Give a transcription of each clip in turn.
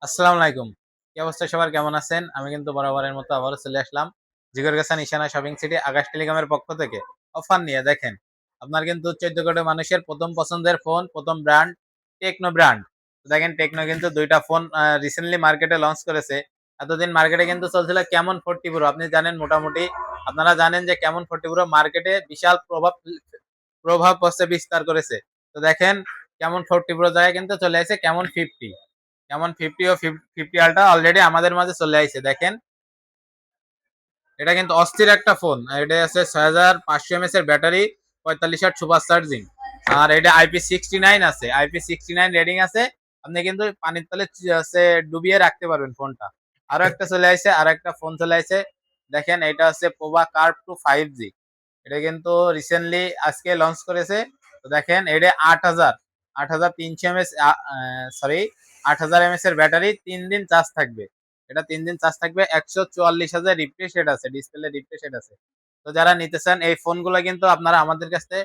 আসসালামু আলাইকুম। কি অবস্থা সবার, কেমন আছেন? আমি কিন্তু বরাবরের মতো আবারও চলে আসলাম জিগরগাছা নিশানা শপিং সিটি আকাশ টেলিকমের পক্ষ থেকে অফার নিয়ে। দেখেন, আপনার কিন্তু 14 কোটি মানুষের প্রথম পছন্দের ফোন, প্রথম ব্র্যান্ড টেকনো ব্র্যান্ড। দেখেন, টেকনো কিন্তু ২ টা ফোন রিসেন্টলি মার্কেটে লঞ্চ করেছে। এতদিন মার্কেটে কিন্তু চলছিল কেমন 40 প্রো। আপনি জানেন, মোটামুটি আপনারা জানেন যে কেমন 40 প্রো মার্কেটে বিশাল প্রভাব প্রভাব হচ্ছে বিস্তার করেছে। তো দেখেন, কেমন 40 প্রো জায়গায় কিন্তু চলে আসছে কেমন 50। যেমন 50 ও 50 আলট্রা অলরেডি আমাদের মাঝে চলে আইছে। দেখেন, এটা কিন্তু অস্থির একটা ফোন। এটা আছে 6500 এর ব্যাটারি, 45 ওয়াট সুপার চার্জিং। আর এটা IP69 আছে, IP69 রেটিং আছে। আপনি কিন্তু পানির তলে আছে ডুবিয়ে রাখতে পারবেন ফোনটা। আরো একটা চলে আইছে, আরো একটা ফোন চলে আইছে। দেখেন, এটা হচ্ছে পোভা কার্ভ 2 5G। এটা কিন্তু রিসেন্টলি আজকে লঞ্চ করেছে। তো দেখেন, এটা 8300 এমএস, সরি 8000 এমএস এর ব্যাটারি, 3 দিন চার্জ থাকবে। এটা 3 দিন চার্জ থাকবে। 144,000 রিফ্রেশ রেট আছে, ডিসপ্লে রিফ্রেশ রেট আছে। তো যারা নিতে চান এই ফোনগুলো কিন্তু আপনারা আমাদের কাছে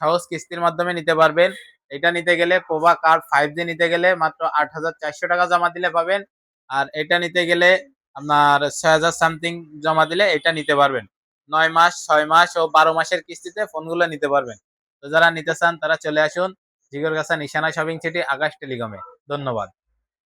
সহজ কিস্তির মাধ্যমে নিতে পারবেন। এটা নিতে গেলে পোভা কার্ভ 5G নিতে গেলে মাত্র 8,400 টাকা জমা দিলে পাবেন। আর এটা নিতে গেলে আপনার 6,000 সামথিং জমা দিলে এটা নিতে পারবেন। 9 মাস, 6 মাস ও 12 মাসের কিস্তিতে ফোনগুলো নিতে পারবেন। তো যারা নিতে চান তারা চলে আসুন জিগরগাছা নিশানা শপিং সিটি আকাশ টেলিকমে। ধন্যবাদ।